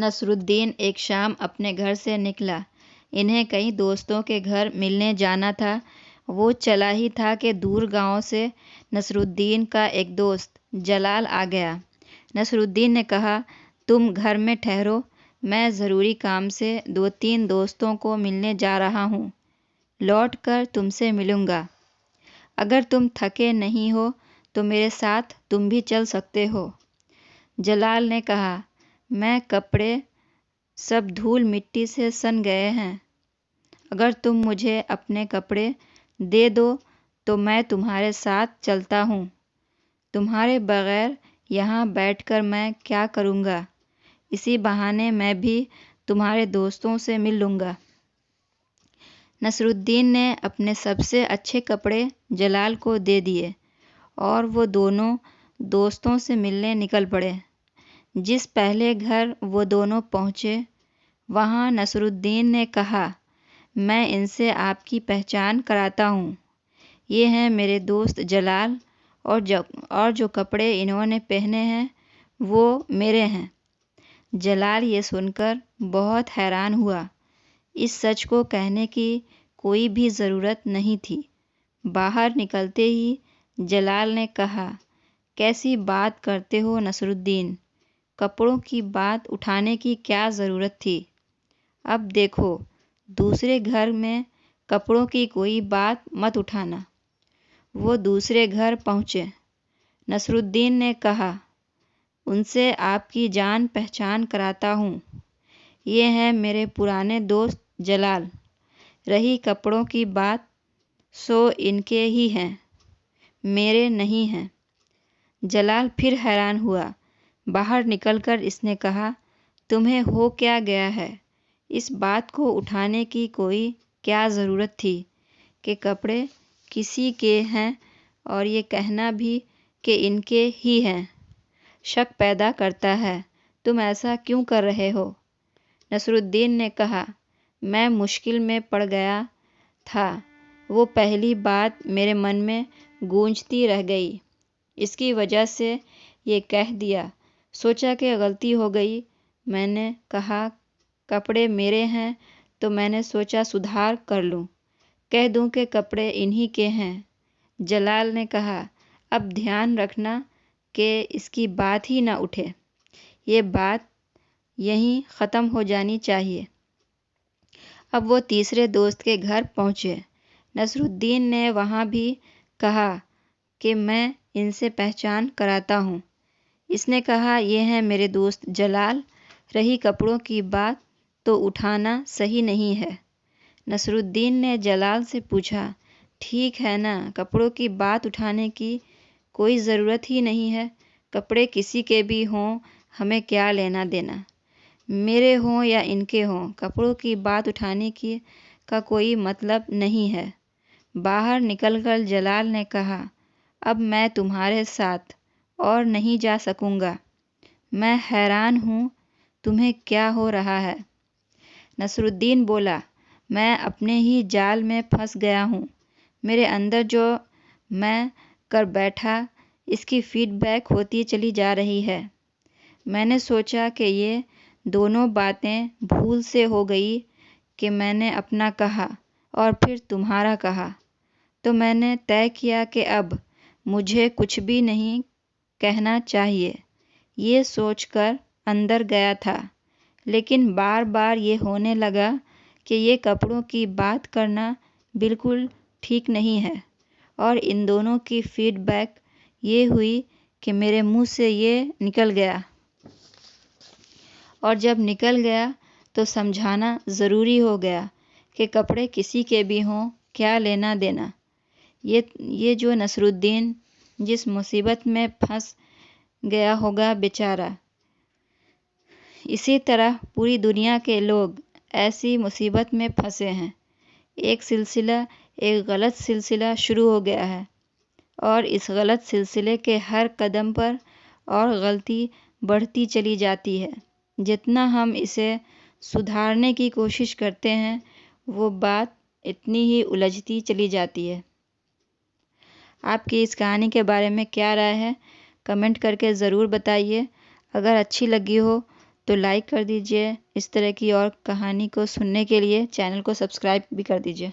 نصر الدین ایک شام اپنے گھر سے نکلا۔ انہیں کئی دوستوں کے گھر ملنے جانا تھا۔ وہ چلا ہی تھا کہ دور گاؤں سے نصر الدین کا ایک دوست جلال آ گیا۔ نصر الدین نے کہا، تم گھر میں ٹھہرو، میں ضروری کام سے 2-3 دوستوں کو ملنے جا رہا ہوں، لوٹ کر تم سے ملوں گا۔ اگر تم تھکے نہیں ہو تو میرے ساتھ تم بھی چل سکتے ہو۔ جلال نے کہا، میں کپڑے سب دھول مٹی سے سن گئے ہیں، اگر تم مجھے اپنے کپڑے دے دو تو میں تمہارے ساتھ چلتا ہوں۔ تمہارے بغیر یہاں بیٹھ کر میں کیا کروں گا؟ اسی بہانے میں بھی تمہارے دوستوں سے مل لوں گا۔ نصر الدین نے اپنے سب سے اچھے کپڑے جلال کو دے دیے اور وہ دونوں دوستوں سے ملنے نکل پڑے۔ جس پہلے گھر وہ دونوں پہنچے، وہاں نصر الدین نے کہا، میں ان سے آپ کی پہچان کراتا ہوں، یہ ہیں میرے دوست جلال، اور جو کپڑے انہوں نے پہنے ہیں وہ میرے ہیں۔ جلال یہ سن کر بہت حیران ہوا۔ اس سچ کو کہنے کی کوئی بھی ضرورت نہیں تھی۔ باہر نکلتے ہی جلال نے کہا، کیسی بات کرتے ہو نصر الدین، کپڑوں کی بات اٹھانے کی کیا ضرورت تھی؟ اب دیکھو، دوسرے گھر میں کپڑوں کی کوئی بات مت اٹھانا۔ وہ دوسرے گھر پہنچے۔ نصر الدین نے کہا، ان سے آپ کی جان پہچان کراتا ہوں، یہ ہیں میرے پرانے دوست جلال۔ رہی کپڑوں کی بات، سو ان کے ہی ہیں، میرے نہیں ہیں۔ جلال پھر حیران ہوا۔ باہر نکل کر اس نے کہا، تمہیں ہو کیا گیا ہے؟ اس بات کو اٹھانے کی کوئی کیا ضرورت تھی کہ کپڑے کسی کے ہیں اور یہ کہنا بھی کہ ان کے ہی ہیں؟ شک پیدا کرتا ہے، تم ایسا کیوں کر رہے ہو؟ نصر الدین نے کہا، میں مشکل میں پڑ گیا تھا، وہ پہلی بات میرے من میں گونجتی رہ گئی، اس کی وجہ سے یہ کہہ دیا۔ سوچا کہ غلطی ہو گئی، میں نے کہا کپڑے میرے ہیں تو میں نے سوچا سدھار کر لوں، کہہ دوں کہ کپڑے انہی کے ہیں۔ جلال نے کہا، اب دھیان رکھنا کہ اس کی بات ہی نہ اٹھے، یہ بات یہیں ختم ہو جانی چاہیے۔ اب وہ تیسرے دوست کے گھر پہنچے۔ نصر الدین نے وہاں بھی کہا کہ میں ان سے پہچان کراتا ہوں۔ اس نے کہا، یہ ہیں میرے دوست جلال، رہی کپڑوں کی بات تو اٹھانا صحیح نہیں ہے۔ نصر الدین نے جلال سے پوچھا، ٹھیک ہے نا، کپڑوں کی بات اٹھانے کی کوئی ضرورت ہی نہیں ہے، کپڑے کسی کے بھی ہوں، ہمیں کیا لینا دینا، میرے ہوں یا ان کے ہوں، کپڑوں کی بات اٹھانے کا کوئی مطلب نہیں ہے۔ باہر نکل کر جلال نے کہا، اب میں تمہارے ساتھ اور نہیں جا سکوں گا، میں حیران ہوں تمہیں کیا ہو رہا ہے۔ نصر الدین بولا، میں اپنے ہی جال میں پھنس گیا ہوں، میرے اندر جو میں کر بیٹھا اس کی فیڈ بیک ہوتی چلی جا رہی ہے۔ میں نے سوچا کہ یہ دونوں باتیں بھول سے ہو گئی کہ میں نے اپنا کہا اور پھر تمہارا کہا، تو میں نے طے کیا کہ اب مجھے کچھ بھی نہیں کہنا چاہیے، یہ سوچ کر اندر گیا تھا، لیکن بار بار یہ ہونے لگا کہ یہ کپڑوں کی بات کرنا بالکل ٹھیک نہیں ہے، اور ان دونوں کی فیڈ بیک یہ ہوئی کہ میرے منہ سے یہ نکل گیا، اور جب نکل گیا تو سمجھانا ضروری ہو گیا کہ کپڑے کسی کے بھی ہوں، کیا لینا دینا۔ یہ جو نصر الدین جس مصیبت میں پھنس گیا ہوگا بیچارہ، اسی طرح پوری دنیا کے لوگ ایسی مصیبت میں پھنسے ہیں۔ ایک غلط سلسلہ شروع ہو گیا ہے، اور اس غلط سلسلے کے ہر قدم پر اور غلطی بڑھتی چلی جاتی ہے۔ جتنا ہم اسے سدھارنے کی کوشش کرتے ہیں، وہ بات اتنی ہی الجھتی چلی جاتی ہے۔ آپ کی اس کہانی کے بارے میں کیا رائے ہے؟ کمنٹ کر کے ضرور بتائیے۔ اگر اچھی لگی ہو تو لائک کر دیجئے۔ اس طرح کی اور کہانی کو سننے کے لیے چینل کو سبسکرائب بھی کر دیجئے۔